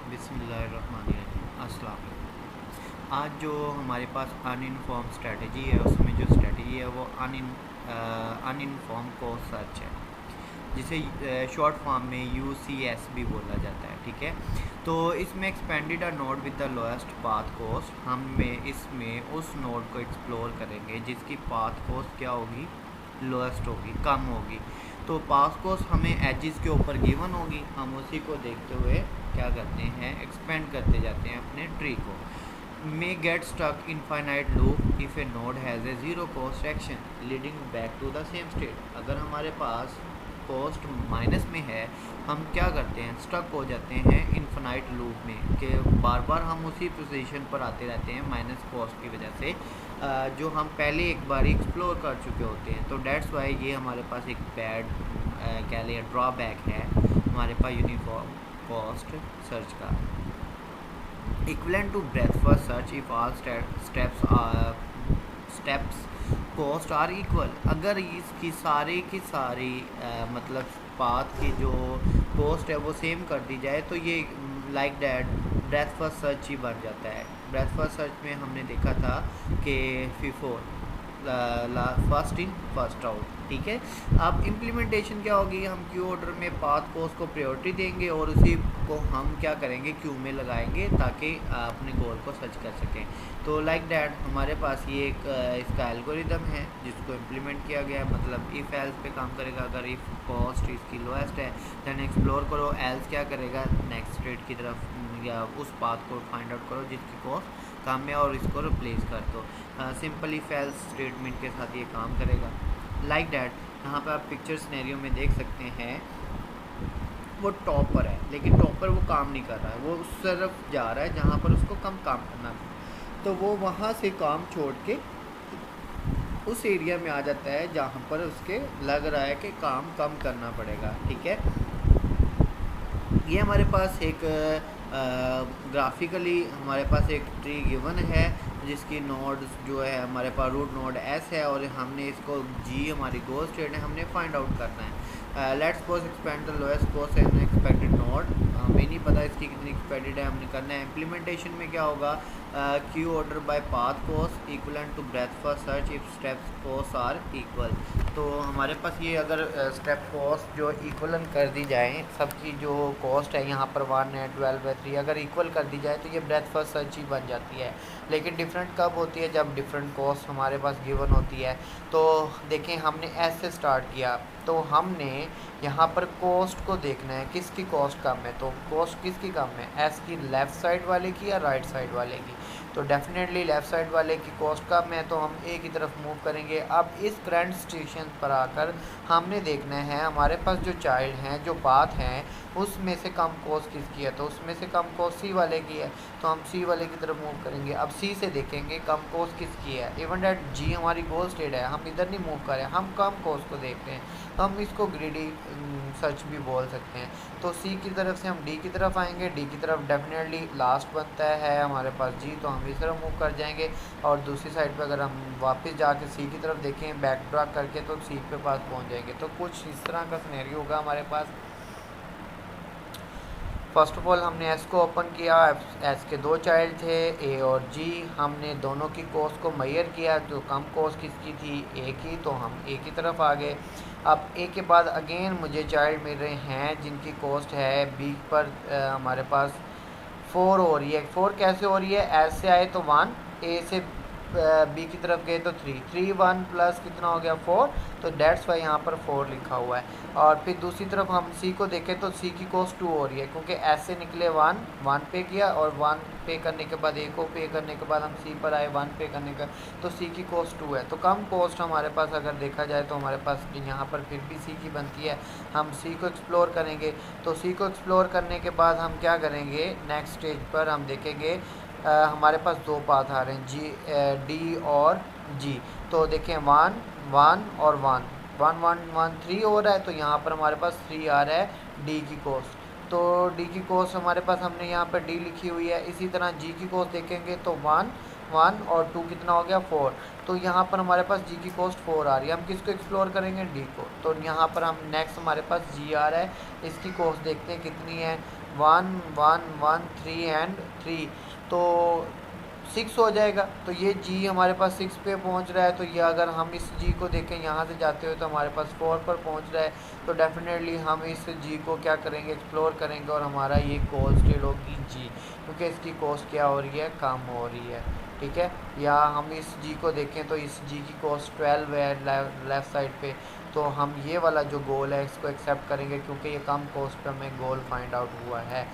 बिस्मिल्लाहिर्रहमानिर्रहीम। अस्सलाम वालेकुम। आज जो हमारे पास अनइनफॉर्म स्ट्रेटजी है, उसमें जो स्ट्रेटजी है वो अनइनफॉर्म कॉस्ट सर्च है, जिसे शॉर्ट फॉर्म में UCS भी बोला जाता है। ठीक है, तो इसमें expanded a node with the lowest path cost, इसमें उस नोड को एक्सप्लोर करेंगे जिसकी पाथ कॉस्ट क्या होगी, लोएस्ट होगी, कम होगी। तो पाथ कॉस्ट हमें एजिस के ऊपर गिवन होगी, हम उसी को देखते हुए क्या करते हैं, एक्सपेंड करते जाते हैं अपने ट्री को। May get stuck infinite loop if a node has a zero cost action leading back to the same state. अगर हमारे पास कॉस्ट माइनस में है, हम क्या करते हैं, स्टक हो जाते हैं इनफाइनाइट लूप में, कि बार बार हम उसी पोजीशन पर आते रहते हैं माइनस कॉस्ट की वजह से, जो हम पहले एक बार एक्सप्लोर कर चुके होते हैं। तो डेट्स वाई ये हमारे पास एक बैड कह लिया ड्रॉबैक है हमारे पास यूनिफॉर्म कॉस्ट सर्च का। Equivalent to breadth first search if all steps cost are equal. अगर इसकी सारी की सारी मतलब पाथ की जो कॉस्ट है वो सेम कर दी जाए, तो ये like that breadth first search ही बन जाता है। ब्रेथ फर्स्ट सर्च में हमने देखा था कि FIFO first in first out. ठीक है, अब इम्प्लीमेंटेशन क्या होगी, हम क्यू ऑर्डर में पाथ कॉस्ट को प्रायोरिटी देंगे और उसी को हम क्या करेंगे, क्यू में लगाएंगे ताकि अपने गोल को सर्च कर सकें। तो लाइक दैट हमारे पास ये एक इसका एल्गोरिदम है जिसको इम्प्लीमेंट किया गया है। मतलब इफ़ एल्स पे काम करेगा, अगर इफ़ कॉस्ट इसकी लोएस्ट है दैन एक्सप्लोर करो, एल्स क्या करेगा, नेक्स्ट स्टेट की तरफ या उस पाथ को फाइंड आउट करो जिसकी कॉस्ट कम है और इसको रिप्लेस कर दो। सिंपल इफ एल्स स्टेटमेंट के साथ ये काम करेगा। लाइक दैट यहाँ पर आप पिक्चर सिनेरियो में देख सकते हैं, वो टॉप पर है लेकिन टॉप पर वो काम नहीं कर रहा है, वो उस तरफ जा रहा है जहाँ पर उसको कम काम करना था। तो वो वहाँ से काम छोड़ के उस एरिया में आ जाता है जहाँ पर उसके लग रहा है कि काम कम करना पड़ेगा। ठीक है, ये हमारे पास एक ग्राफिकली हमारे पास एक ट्री गिवन है जिसकी नोड जो है हमारे पास रूट नोड S है और हमने इसको G हमारी गोल स्टेट है, हमने फाइंड आउट करना है। Let's suppose expand the lowest cost and expected node, हमें नहीं पता इसकी कितनी एक्सपेक्टेड है, हमने करना है। इम्प्लीमेंटेशन में क्या होगा, queue order by path cost equivalent to breadth first search if steps cost are equal. तो हमारे पास ये अगर स्टेप कॉस्ट जो इक्वलन कर दी जाए, सबकी जो कॉस्ट है यहाँ पर 1 है, 12 है, 3, अगर इक्वल कर दी जाए तो ये ब्रेथ फर्स्ट सर्च ही बन जाती है। लेकिन डिफरेंट कब होती है, जब डिफरेंट कॉस्ट हमारे पास गिवन होती है। तो देखें हमने S से स्टार्ट किया, तो हमने यहाँ पर कॉस्ट को देखना है किसकी कॉस्ट कम है। तो कॉस्ट किसकी कम है, S की लेफ़्ट साइड वाले की या राइट साइड वाले की। तो डेफिनेटली लेफ़्ट साइड वाले की कॉस्ट कम है, तो हम A की तरफ मूव करेंगे। अब इस करंट स्टेशन पर आकर हमने देखना है हमारे पास जो चाइल्ड हैं, जो पाथ हैं, उसमें से कम कॉस्ट किसकी है। तो उसमें से कम कॉस्ट C वाले की है, तो हम C वाले की तरफ मूव करेंगे। अब C से देखेंगे कम कॉस्ट किसकी है। इवन डेट G हमारी गोल स्टेट है, हम इधर नहीं मूव करें, हम कम कॉस्ट को देखते हैं, हम इसको ग्रीडी सर्च भी बोल सकते हैं। तो C की तरफ से हम D की तरफ आएंगे, D की तरफ डेफिनेटली लास्ट बनता है हमारे पास G, तो हम इस तरफ मूव कर जाएंगे। और दूसरी साइड पे अगर हम वापस जाके C की तरफ देखें बैक ट्रैक करके, तो C पे पास पहुंच जाएंगे। तो कुछ इस तरह का सिनेरियो होगा हमारे पास। फर्स्ट ऑफ ऑल हमने S को ओपन किया, S के 2 चाइल्ड थे A और G, हमने दोनों की कॉस्ट को मेजर किया, जो कम कॉस्ट किसकी थी, A की, तो हम A की तरफ आ गए। अब A के बाद अगेन मुझे चाइल्ड मिल रहे हैं जिनकी कॉस्ट है B पर हमारे पास 4 हो रही है। 4 कैसे हो रही है, S से आए तो 1, A से B की तरफ गए तो 3, 3 1 प्लस कितना हो गया 4, तो डेट्स वाई यहाँ पर 4 लिखा हुआ है। और फिर दूसरी तरफ हम C को देखें तो C की कॉस्ट 2 हो रही है, क्योंकि S से निकले 1 पे किया और 1 पे करने के बाद A को पे करने के बाद हम C पर आए 1 पे करने का, तो C की कॉस्ट 2 है। तो कम कॉस्ट हमारे पास अगर देखा जाए तो हमारे पास यहाँ पर फिर भी C की बनती है। हम C को एक्सप्लोर करेंगे, तो C को एक्सप्लोर करने के बाद हम क्या करेंगे, नेक्स्ट स्टेज पर हम देखेंगे हमारे पास 2 पाथ आ रहे हैं D और G। तो देखें 1 1 और 1 1 1 1 3 हो रहा है, तो यहाँ पर हमारे पास 3 आ रहा है D की कॉस्ट। तो D की कॉस्ट हमारे पास हमने यहाँ पर D लिखी हुई है। इसी तरह G की कॉस्ट देखेंगे तो 1 1 और 2 कितना हो गया 4, तो यहाँ पर हमारे पास G की कॉस्ट 4 आ रही है। हम किसको एक्सप्लोर करेंगे, D को। तो यहाँ पर हम नेक्स्ट हमारे पास G आ रहा है, इसकी कॉस्ट देखते हैं कितनी है, 1 1 1 3 एंड 3, तो 6 हो जाएगा। तो ये जी हमारे पास 6 पे पहुंच रहा है, तो ये अगर हम इस जी को देखें यहाँ से जाते हुए तो हमारे पास 4 पर पहुंच रहा है। तो डेफिनेटली हम इस जी को क्या करेंगे, एक्सप्लोर करेंगे, और हमारा ये कॉल स्टेट होगी जी, क्योंकि इसकी कॉस्ट क्या हो रही है, कम हो रही है। ठीक है, या हम इस जी को देखें तो इस जी की कॉस्ट 12 है लेफ़्ट साइड पे, तो हम ये वाला जो गोल है इसको एक्सेप्ट करेंगे, क्योंकि ये कम कॉस्ट पे हमें गोल फाइंड आउट हुआ है।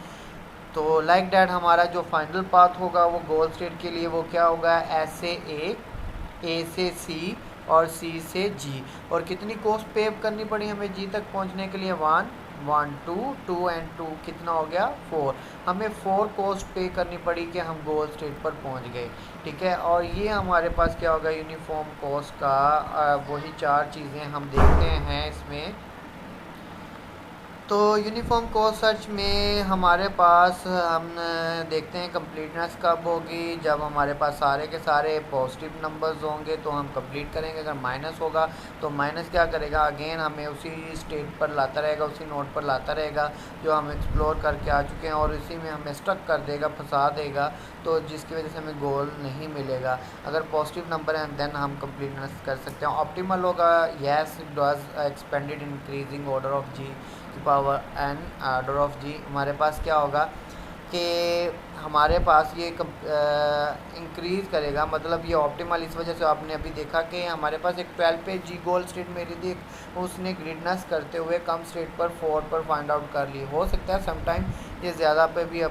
तो लाइक डैट हमारा जो फाइनल पाथ होगा वो गोल स्टेट के लिए वो क्या होगा, एस से ए से सी, और सी से जी। और कितनी कॉस्ट पे करनी पड़ी हमें जी तक पहुंचने के लिए, 1 1 2 2 एंड 2 कितना हो गया, 4। हमें 4 कॉस्ट पे करनी पड़ी कि हम गोल स्टेट पर पहुंच गए। ठीक है, और ये हमारे पास क्या होगा, यूनिफॉर्म कॉस्ट का वही 4 चीज़ें हम देखते हैं इसमें। तो यूनिफॉर्म कॉस्ट सर्च में हमारे पास हम देखते हैं कंप्लीटनेस कब होगी, जब हमारे पास सारे के सारे पॉजिटिव नंबर्स होंगे तो हम कंप्लीट करेंगे। अगर माइनस होगा तो माइनस क्या करेगा, अगेन हमें उसी स्टेट पर लाता रहेगा, उसी नोट पर लाता रहेगा जो हम एक्सप्लोर करके आ चुके हैं, और इसी में हमें स्टक कर देगा, फंसा देगा, तो जिसकी वजह से हमें गोल नहीं मिलेगा। अगर पॉजिटिव नंबर है देन हम कंप्लीटनेस कर सकते हैं। ऑप्टिमल होगा, yes it does expanded increasing order of G की power N order of G. हमारे पास क्या होगा कि हमारे पास ये इंक्रीज़ करेगा, मतलब ये ऑप्टिमल इस वजह से आपने अभी देखा कि हमारे पास एक 12 पे जी गोल स्टेट मेरी थी, उसने ग्रीडनेस करते हुए कम स्टेट पर 4 पर फाइंड आउट कर ली। हो सकता है समटाइम ये ज़्यादा पे भी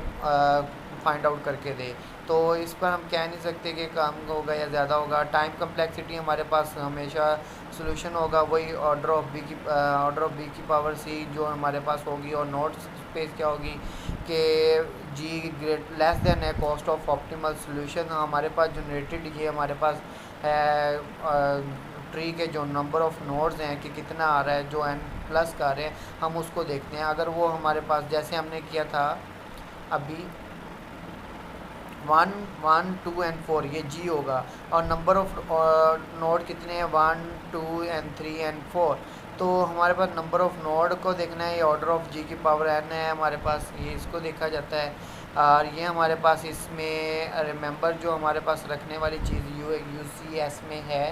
फाइंड आउट करके दे, तो इस पर हम कह नहीं सकते कि कम होगा या ज़्यादा होगा। टाइम कम्प्लेक्सिटी हमारे पास हमेशा सोल्यूशन होगा वही ऑर्डर ऑफ बी की पावर सी जो हमारे पास होगी, और नोट स्पेस क्या होगी कि जी ग्रेट लेस देन है कॉस्ट ऑफ ऑप्टिमल सोल्यूशन। हमारे पास जनरेटेड ये हमारे पास है ट्री के जो नंबर ऑफ नोड्स हैं कि कितना आ रहा है, जो एन प्लस का आ रहे हैं, हम उसको देखते हैं। अगर वो हमारे पास जैसे हमने किया था अभी 1 1 2 एंड 4 ये जी होगा, और नंबर ऑफ नोड कितने हैं, 1 2 एंड 3 एंड 4। तो हमारे पास नंबर ऑफ नोड को देखना है, ये ऑर्डर ऑफ जी की पावर एन है हमारे पास, ये इसको देखा जाता है। और ये हमारे पास इसमें रिमेंबर जो हमारे पास रखने वाली चीज़ यू सी एस में है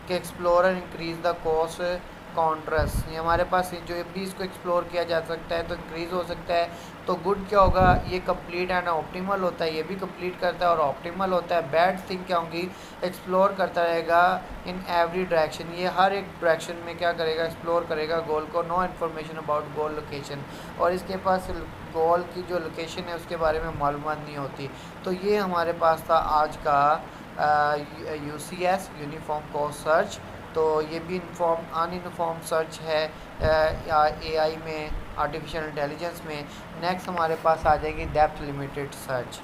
कि एक्सप्लोरर इंक्रीज द कॉस्ट कॉन्ट्रस। ये हमारे पास जो भी इसको एक्सप्लोर किया जा सकता है तो इंक्रीज़ हो सकता है। तो गुड क्या होगा, ये कंप्लीट एंड ऑप्टिमल होता है, ये भी कंप्लीट करता है और ऑप्टिमल होता है। बैड थिंग क्या होंगी, एक्सप्लोर करता रहेगा इन एवरी डायरेक्शन, ये हर एक डायरेक्शन में क्या करेगा, एक्सप्लोर करेगा गोल को। No information about goal location, और इसके पास गोल की जो लोकेशन है उसके बारे में मालूमात नहीं होती। तो ये हमारे पास था आज का UCS यूनिफॉर्म कॉस्ट सर्च। तो ये भी अनइन्फॉर्म सर्च है AI में, आर्टिफिशियल इंटेलिजेंस में। नेक्स्ट हमारे पास आ जाएगी डेप्थ लिमिटेड सर्च।